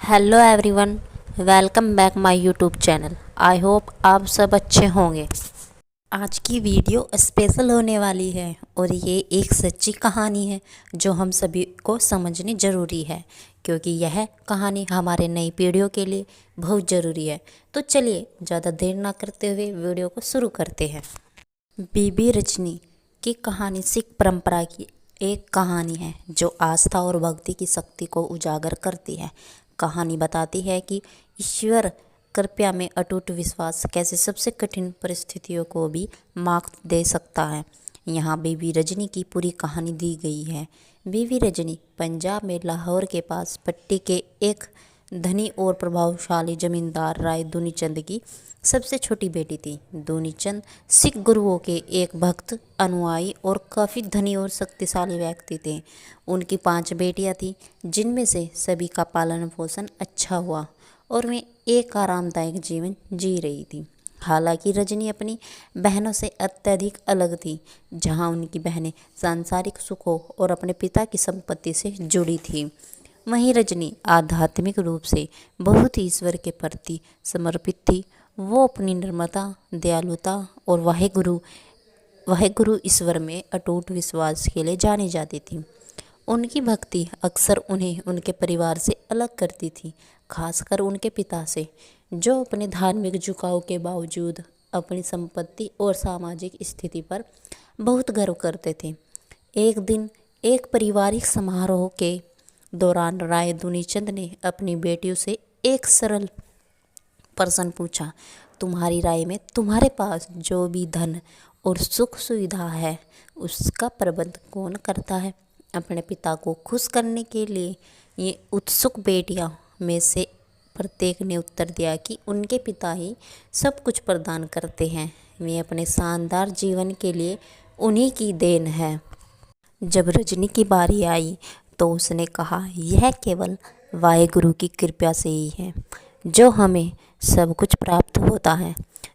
Hello everyone, welcome back my YouTube channel. I hope आप सब अच्छे होंगे। आज की वीडियो स्पेशल होने वाली है और ये एक सच्ची कहानी है जो हम सभी को समझनी ज़रूरी है, क्योंकि यह कहानी हमारे नई पीढ़ियों के लिए बहुत ज़रूरी है। तो चलिए ज़्यादा देर ना करते हुए वीडियो को शुरू करते हैं। बीबी रजनी की कहानी सिख परंपरा की एक कहानी है जो आस्था और भक्ति की शक्ति को उजागर करती है। कहानी बताती है कि ईश्वर कृपा में अटूट विश्वास कैसे सबसे कठिन परिस्थितियों को भी मात दे सकता है। यहाँ बीबी रजनी की पूरी कहानी दी गई है। बीबी रजनी पंजाब में लाहौर के पास पट्टी के एक धनी और प्रभावशाली जमींदार राय दुनीचंद की सबसे छोटी बेटी थी। दुनीचंद सिख गुरुओं के एक भक्त, अनुयायी और काफ़ी धनी और शक्तिशाली व्यक्ति थे। उनकी 5 बेटियां थीं, जिनमें से सभी का पालन पोषण अच्छा हुआ और वे एक आरामदायक जीवन जी रही थी। हालांकि रजनी अपनी बहनों से अत्यधिक अलग थी। जहां उनकी बहनें सांसारिक सुखों और अपने पिता की संपत्ति से जुड़ी थीं, वहीं रजनी आध्यात्मिक रूप से बहुत ही ईश्वर के प्रति समर्पित थी। वो अपनी निर्ममता, दयालुता और वाहेगुरु ईश्वर में अटूट विश्वास के लिए जानी जाती थी। उनकी भक्ति अक्सर उन्हें उनके परिवार से अलग करती थी, खासकर उनके पिता से, जो अपने धार्मिक झुकाव के बावजूद अपनी संपत्ति और सामाजिक स्थिति पर बहुत गर्व करते थे। एक दिन एक पारिवारिक समारोह के दौरान राय दुनीचंद ने अपनी बेटियों से एक सरल प्रश्न पूछा, तुम्हारी राय में तुम्हारे पास जो भी धन और सुख सुविधा है उसका प्रबंध कौन करता है? अपने पिता को खुश करने के लिए ये उत्सुक बेटियां में से प्रत्येक ने उत्तर दिया कि उनके पिता ही सब कुछ प्रदान करते हैं। वे अपने शानदार जीवन के लिए उन्हीं की देन है। जब रजनी की बारी आई तो उसने कहा, यह केवल वाहेगुरु की कृपा से ही है जो हमें सब कुछ प्राप्त होता है।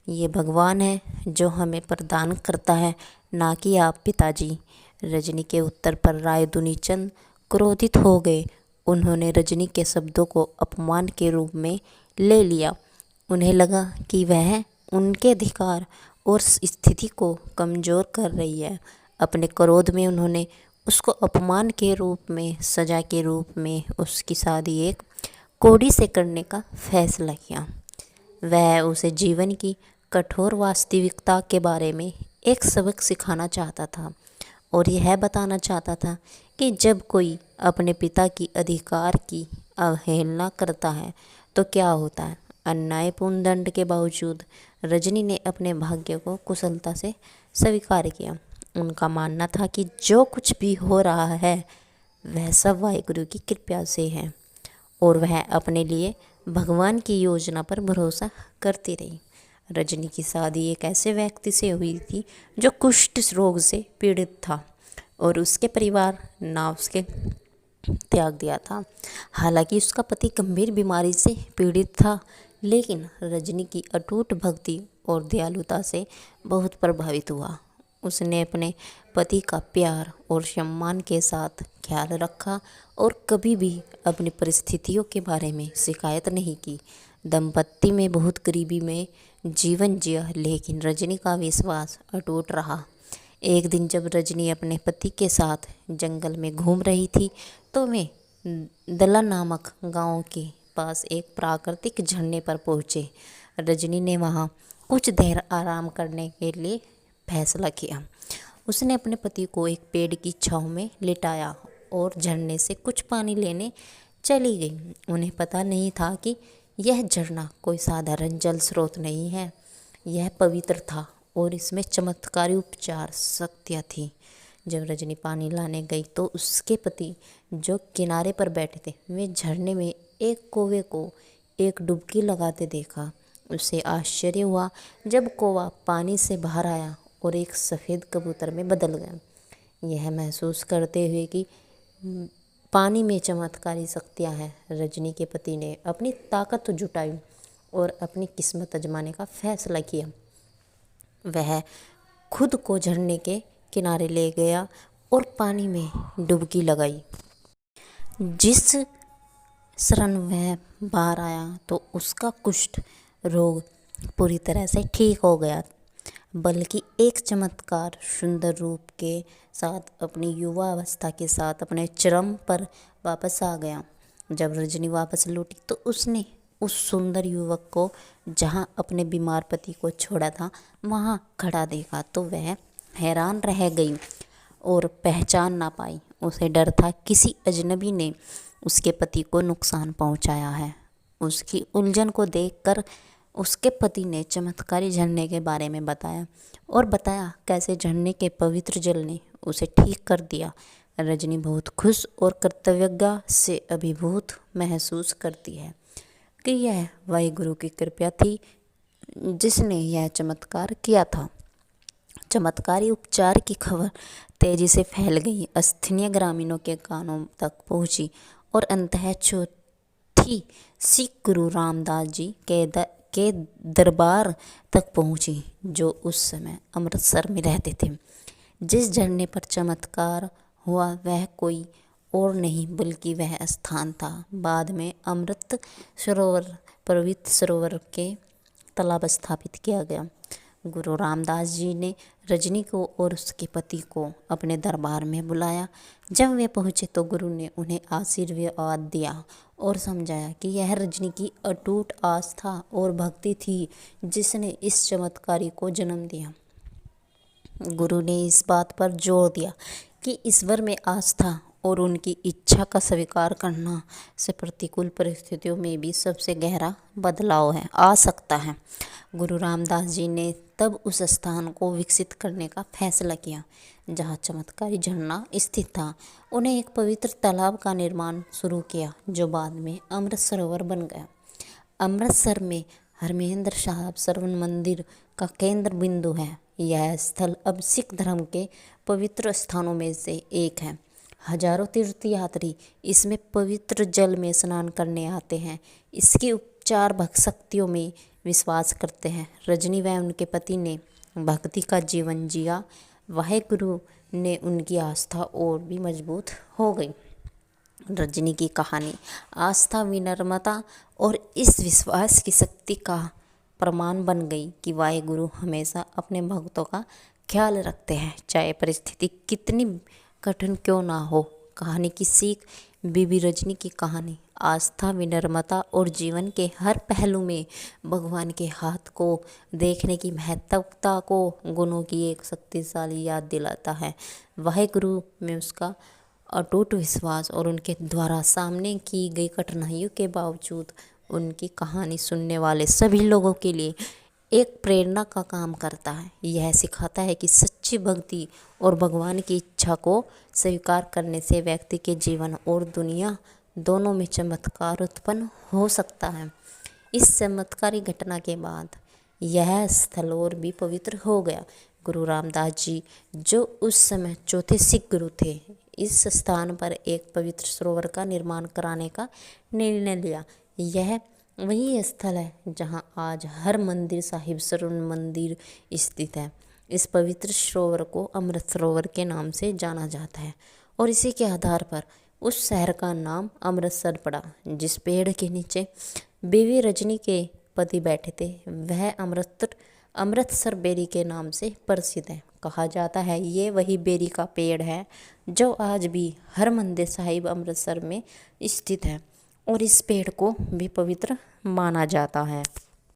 ये भगवान है जो हमें प्रदान करता है, ना कि आप पिताजी। रजनी के उत्तर पर राय दुनीचंद क्रोधित हो गए। उन्होंने रजनी के शब्दों को अपमान के रूप में ले लिया। उन्हें लगा कि वह उनके अधिकार और स्थिति को कमज़ोर कर रही है। अपने क्रोध में उन्होंने उसको अपमान के रूप में, सजा के रूप में उसकी शादी एक कोड़ी से करने का फैसला किया। वह उसे जीवन की कठोर वास्तविकता के बारे में एक सबक सिखाना चाहता था और यह बताना चाहता था कि जब कोई अपने पिता की अधिकार की अवहेलना करता है तो क्या होता है। अन्यायपूर्ण दंड के बावजूद रजनी ने अपने भाग्य को कुशलता से स्वीकार किया। उनका मानना था कि जो कुछ भी हो रहा है वह सब वाहेगुरु की कृपा से है और वह अपने लिए भगवान की योजना पर भरोसा करती रही। रजनी की शादी एक ऐसे व्यक्ति से हुई थी जो कुष्ठ रोग से पीड़ित था और उसके परिवार ने उसके त्याग दिया था। हालांकि उसका पति गंभीर बीमारी से पीड़ित था, लेकिन रजनी की अटूट भक्ति और दयालुता से बहुत प्रभावित हुआ। उसने अपने पति का प्यार और सम्मान के साथ ख्याल रखा और कभी भी अपनी परिस्थितियों के बारे में शिकायत नहीं की। दंपत्ति में बहुत गरीबी में जीवन जिया, लेकिन रजनी का विश्वास अटूट रहा। एक दिन जब रजनी अपने पति के साथ जंगल में घूम रही थी तो वे दला नामक गांव के पास एक प्राकृतिक झरने पर पहुँचे। रजनी ने वहां कुछ देर आराम करने के लिए फैसला किया। उसने अपने पति को एक पेड़ की छांव में लिटाया और झरने से कुछ पानी लेने चली गई। उन्हें पता नहीं था कि यह झरना कोई साधारण जल स्रोत नहीं है। यह पवित्र था और इसमें चमत्कारी उपचार शक्तियाँ थी। जब रजनी पानी लाने गई तो उसके पति, जो किनारे पर बैठे थे, वे झरने में एक कौवे को एक डुबकी लगाते देखा। उसे आश्चर्य हुआ जब कौवा पानी से बाहर आया और एक सफ़ेद कबूतर में बदल गया। यह महसूस करते हुए कि पानी में चमत्कारी शक्तियाँ हैं, रजनी के पति ने अपनी ताकत जुटाई और अपनी किस्मत आजमाने का फैसला किया। वह खुद को झरने के किनारे ले गया और पानी में डुबकी लगाई। जिस शरण वह बाहर आया तो उसका कुष्ठ रोग पूरी तरह से ठीक हो गया, बल्कि एक चमत्कार सुंदर रूप के साथ अपनी युवा अवस्था के साथ अपने चरम पर वापस आ गया। जब रजनी वापस लौटी तो उसने उस सुंदर युवक को जहाँ अपने बीमार पति को छोड़ा था वहाँ खड़ा देखा तो वह हैरान रह गई और पहचान ना पाई। उसे डर था किसी अजनबी ने उसके पति को नुकसान पहुंचाया है। उसकी उलझन को देखकर उसके पति ने चमत्कारी झरने के बारे में बताया और बताया कैसे झरने के पवित्र जल ने उसे ठीक कर दिया। रजनी बहुत खुश और कर्तव्यज्ञ से अभिभूत महसूस करती है कि यह वाहिगुरु की कृपा थी जिसने यह चमत्कार किया था। चमत्कारी उपचार की खबर तेजी से फैल गई, स्थानीय ग्रामीणों के कानों तक पहुंची और अंततः चौथी सिख गुरु रामदास जी के दरबार तक पहुंची, जो उस समय अमृतसर में रहते थे। जिस झरने पर चमत्कार हुआ वह कोई और नहीं बल्कि वह स्थान था बाद में अमृत सरोवर, पवित्र सरोवर के तालाब स्थापित किया गया। गुरु रामदास जी ने रजनी को और उसके पति को अपने दरबार में बुलाया। जब वे पहुँचे तो गुरु ने उन्हें आशीर्वाद दिया और समझाया कि यह रजनी की अटूट आस्था और भक्ति थी जिसने इस चमत्कारी को जन्म दिया। गुरु ने इस बात पर जोर दिया कि ईश्वर में आस्था और उनकी इच्छा का स्वीकार करना से प्रतिकूल परिस्थितियों में भी सबसे गहरा बदलाव आ सकता है। गुरु रामदास जी ने तब उस स्थान को विकसित करने का फैसला किया जहाँ चमत्कारी झरना स्थित था। उन्हें एक पवित्र तालाब का निर्माण शुरू किया जो बाद में अमृत सरोवर बन गया। अमृतसर में हरमंदिर साहिब स्वर्ण मंदिर का केंद्र बिंदु है। यह स्थल अब सिख धर्म के पवित्र स्थानों में से एक है। हजारों तीर्थयात्री इसमें पवित्र जल में स्नान करने आते हैं। इसकी उपचार शक्तियों में विश्वास करते हैं। रजनी व उनके पति ने भक्ति का जीवन जिया। वाहिगुरु ने उनकी आस्था और भी मजबूत हो गई। रजनी की कहानी आस्था, विनम्रता और इस विश्वास की शक्ति का प्रमाण बन गई कि वाहिगुरु हमेशा अपने भक्तों का ख्याल रखते हैं, चाहे परिस्थिति कितनी कठिन क्यों ना हो। कहानी की सीख बीबी रजनी की कहानी आस्था, विनम्रता और जीवन के हर पहलू में भगवान के हाथ को देखने की महत्वता को गुणों की एक शक्तिशाली याद दिलाता है। वाहिगुरु में उसका अटूट विश्वास और उनके द्वारा सामने की गई कठिनाइयों के बावजूद उनकी कहानी सुनने वाले सभी लोगों के लिए एक प्रेरणा का काम करता है। यह सिखाता है कि सच्ची भक्ति और भगवान की इच्छा को स्वीकार करने से व्यक्ति के जीवन और दुनिया दोनों में चमत्कार उत्पन्न हो सकता है। इस चमत्कारी घटना के बाद यह स्थल और भी पवित्र हो गया। गुरु रामदास जी जो उस समय चौथे सिख गुरु थे, इस स्थान पर एक पवित्र सरोवर का निर्माण कराने का निर्णय लिया। यह वही स्थल है जहां आज हरमंदिर साहिब स्वर्ण मंदिर स्थित है। इस पवित्र सरोवर को अमृत सरोवर के नाम से जाना जाता है और इसी के आधार पर उस शहर का नाम अमृतसर पड़ा। जिस पेड़ के नीचे बीवी रजनी के पति बैठे थे वह अमृतसर बेरी के नाम से प्रसिद्ध है। कहा जाता है ये वही बेरी का पेड़ है जो आज भी हरमंदिर साहिब अमृतसर में स्थित है और इस पेड़ को भी पवित्र माना जाता है।